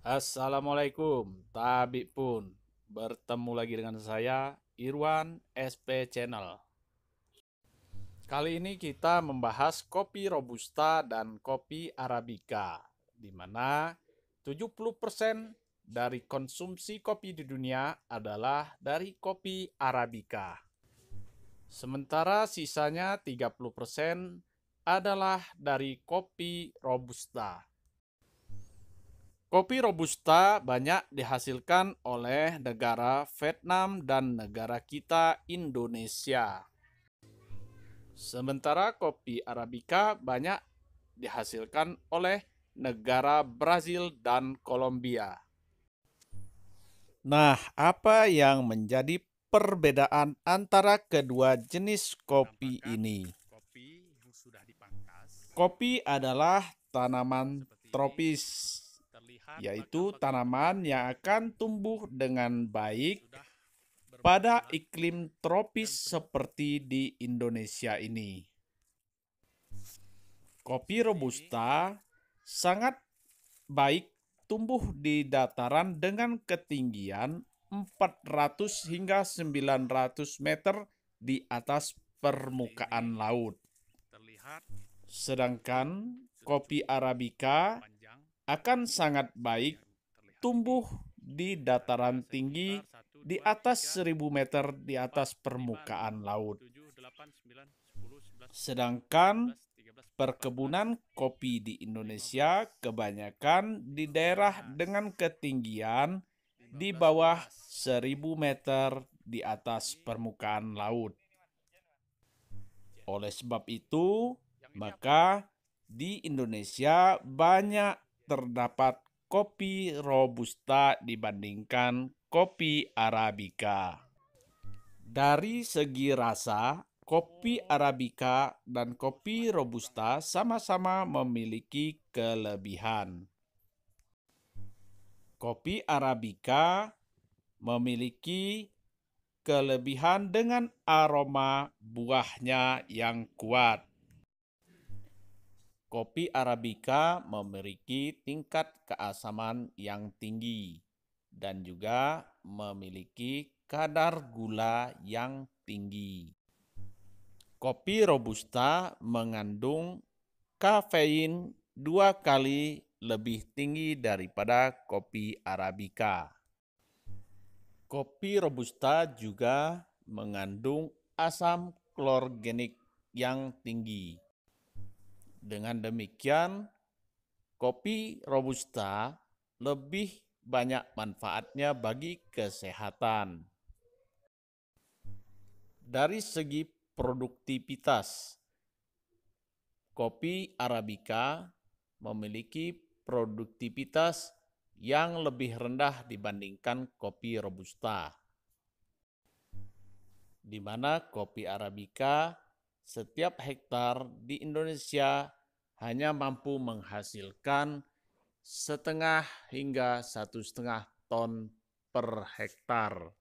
Assalamualaikum, Tabi pun. Bertemu lagi dengan saya, Irwan SP Channel. Kali ini kita membahas kopi Robusta dan kopi Arabica, di mana 70% dari konsumsi kopi di dunia adalah dari kopi Arabica. Sementara sisanya 30% adalah dari kopi Robusta. Kopi Robusta banyak dihasilkan oleh negara Vietnam dan negara kita Indonesia. Sementara kopi Arabica banyak dihasilkan oleh negara Brazil dan Kolombia. Nah, apa yang menjadi perbedaan antara kedua jenis kopi ini? Kopi adalah tanaman tropis, yaitu tanaman yang akan tumbuh dengan baik pada iklim tropis seperti di Indonesia ini. Kopi Robusta sangat baik tumbuh di dataran dengan ketinggian 400 hingga 900 meter di atas permukaan laut. Sedangkan kopi Arabica akan sangat baik tumbuh di dataran tinggi di atas 1000 meter di atas permukaan laut. Sedangkan perkebunan kopi di Indonesia kebanyakan di daerah dengan ketinggian di bawah 1000 meter di atas permukaan laut. Oleh sebab itu, maka di Indonesia banyak terdapat kopi Robusta dibandingkan kopi Arabica. Dari segi rasa, kopi Arabica dan kopi Robusta sama-sama memiliki kelebihan. Kopi Arabica memiliki kelebihan dengan aroma buahnya yang kuat. Kopi Arabica memiliki tingkat keasaman yang tinggi dan juga memiliki kadar gula yang tinggi. Kopi Robusta mengandung kafein 2 kali lebih tinggi daripada kopi Arabica. Kopi Robusta juga mengandung asam klorgenik yang tinggi. Dengan demikian, kopi Robusta lebih banyak manfaatnya bagi kesehatan. Dari segi produktivitas, kopi Arabica memiliki produktivitas yang lebih rendah dibandingkan kopi Robusta, di mana kopi Arabica setiap hektar di Indonesia hanya mampu menghasilkan 0,5 hingga 1,5 ton per hektar.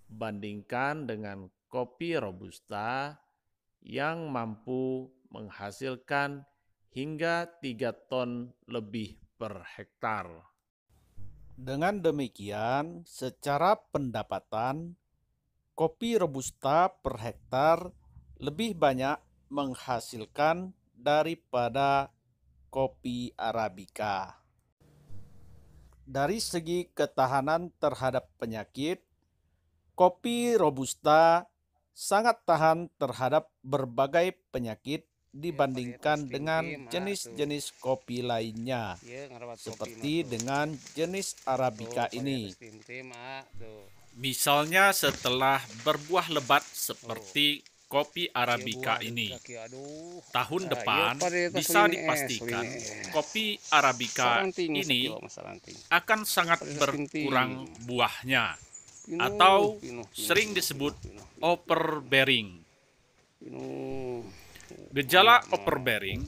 Bandingkan dengan kopi Robusta yang mampu menghasilkan hingga 3 ton lebih per hektar. Dengan demikian, secara pendapatan, kopi Robusta per hektar lebih banyak menghasilkan daripada kopi Arabica. Dari segi ketahanan terhadap penyakit, kopi Robusta sangat tahan terhadap berbagai penyakit dibandingkan dengan jenis-jenis kopi lainnya, seperti dengan jenis Arabica ini. Misalnya setelah berbuah lebat seperti kopi Arabica ini, tahun depan bisa dipastikan kopi Arabica ini akan sangat berkurang buahnya, atau sering disebut overbearing. Gejala overbearing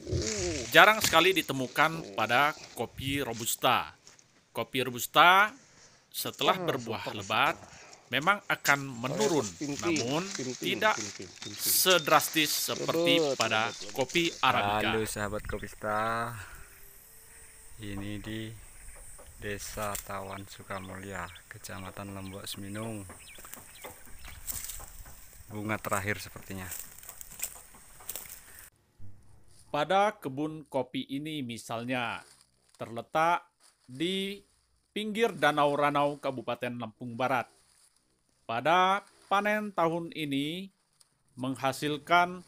jarang sekali ditemukan pada kopi Robusta. Kopi Robusta setelah berbuah lebat memang akan menurun, namun tidak sedrastis seperti pada kopi Arabica. Halo sahabat Kopista, ini di Desa Tawan Sukamulya, Kecamatan Lombok Seminung. Bunga terakhir sepertinya. Pada kebun kopi ini misalnya terletak di pinggir Danau Ranau Kabupaten Lampung Barat. Pada panen tahun ini menghasilkan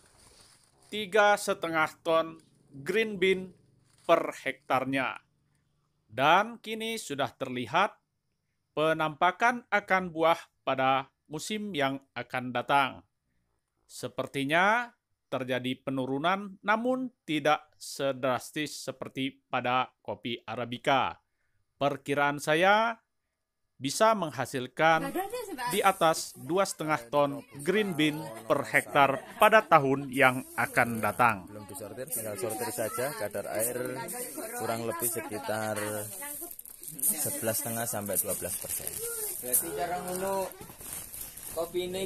3,5 ton green bean per hektarnya. Dan kini sudah terlihat penampakan akan buah pada musim yang akan datang. Sepertinya terjadi penurunan namun tidak sedrastis seperti pada kopi Arabica. Perkiraan saya bisa menghasilkan di atas 2,5 ton green bean per hektar pada tahun yang akan datang. Belum disortir, tinggal sortir saja. Kadar air kurang lebih sekitar 11,5 sampai 12%. Berarti cara ngono kopi ini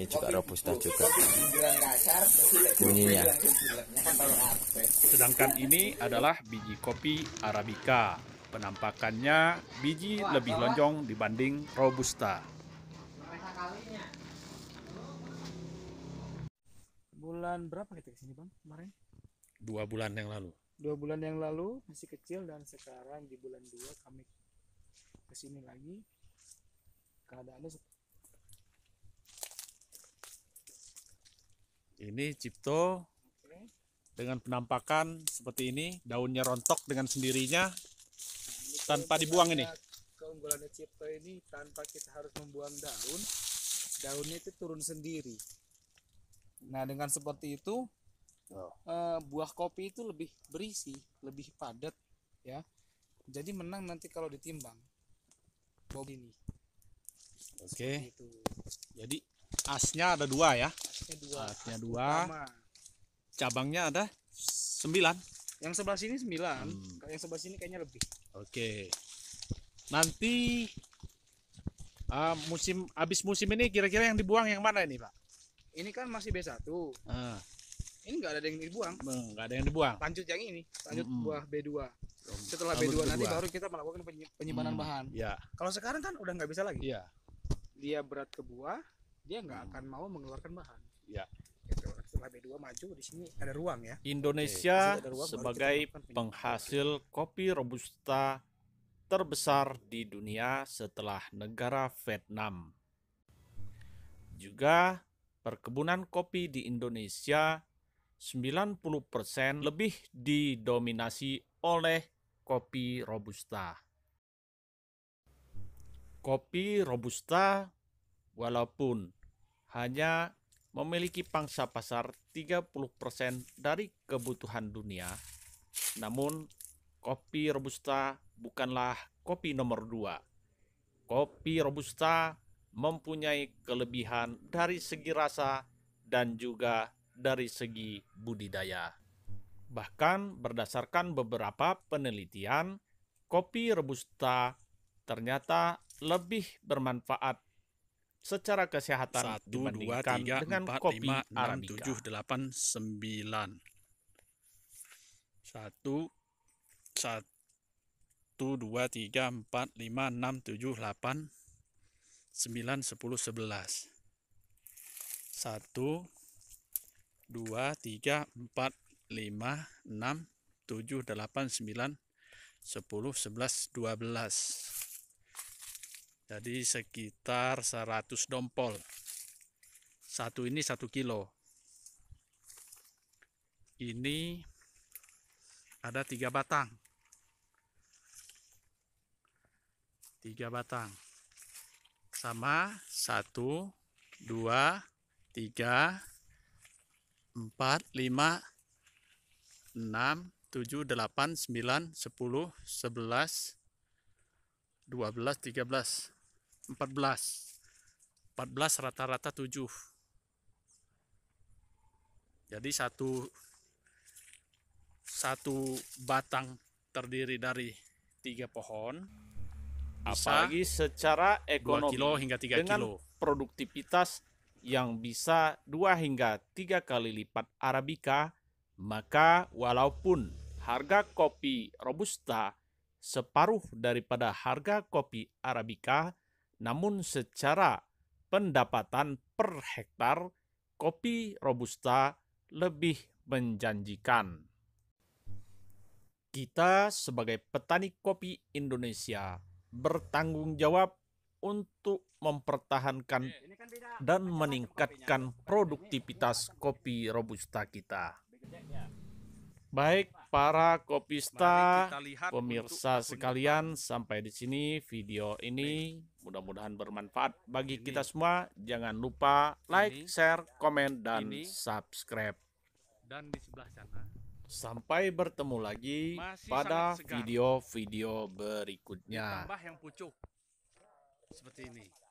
juga robusta juga bunyinya. Sedangkan ini adalah biji kopi Arabica. Penampakannya biji lebih lonjong dibanding robusta. Bulan berapa kita kesini bang kemarin? 2 bulan yang lalu. 2 bulan yang lalu masih kecil, dan sekarang di bulan 2 kami kesini lagi. Keadaannya Ini Cipto dengan penampakan seperti ini, daunnya rontok dengan sendirinya tanpa dibuang ini. Keunggulannya Cipto ini tanpa kita harus membuang daun, daunnya itu turun sendiri. Nah dengan seperti itu buah kopi itu lebih berisi, lebih padat ya. Jadi menang nanti kalau ditimbang bau ini. Oke. Itu. Jadi asnya ada 2 ya. Asnya 2. Asnya 2. Cabangnya ada 9. Yang sebelah sini 9. Yang sebelah sini kayaknya lebih. Oke. Nanti habis musim ini kira-kira yang dibuang yang mana ini, Pak? Ini kan masih B1. Ini nggak ada yang dibuang. Nggak ada yang dibuang. Lanjut yang ini, lanjut buah B2. Setelah B2 nanti baru kita melakukan penyimpanan bahan. Ya. Kalau sekarang kan udah nggak bisa lagi. Iya. Dia berat ke buah, dia nggak akan mau mengeluarkan bahan. Ya. Gitu. Setelah B2 maju, di sini ada ruang ya. Indonesia Ada ruang, baru sebagai kita melakukan penghasil kopi robusta terbesar di dunia setelah negara Vietnam. Juga perkebunan kopi di Indonesia 90% lebih didominasi oleh kopi robusta. Kopi robusta walaupun hanya memiliki pangsa pasar 30% dari kebutuhan dunia, namun kopi robusta bukanlah kopi nomor 2. Kopi robusta mempunyai kelebihan dari segi rasa dan juga dari segi budidaya. Bahkan berdasarkan beberapa penelitian, kopi robusta ternyata lebih bermanfaat secara kesehatan 1, 2, dibandingkan 3, dengan 4, kopi 5, 6, Arabica. 7, 8, 9. 1, 2, 3, 4, 5, 6, 7, 8, 9, 10, 11. 1, 2, 3, 4, 5, 6, 7, 8, 9, 10, 11, 12. Jadi sekitar 100 dompol. Satu ini 1 kilo. Ini ada 3 batang. 3 batang. Sama 1, 2, 3, 4, 5, 6, 7, 8, 9, 10, 11, 12, 13, 14. 14 rata-rata 7. Jadi satu batang terdiri dari 3 pohon. Apalagi secara 2 ekonomi kilo hingga 3 dengan kilo. produktivitas yang bisa 2 hingga 3 kali lipat Arabica, maka walaupun harga kopi robusta separuh daripada harga kopi Arabica, namun secara pendapatan per hektar, kopi Robusta lebih menjanjikan. Kita sebagai petani kopi Indonesia bertanggung jawab untuk mempertahankan dan meningkatkan produktivitas kopi Robusta kita. Baik para kopista, pemirsa sekalian, sampai di sini video ini. Mudah-mudahan bermanfaat bagi kita semua. Jangan lupa like, share, komen, dan subscribe. Dan di sebelah sana Sampai bertemu lagi masih pada sangat segar. video-video berikutnya. Ditambah yang pucuk seperti ini.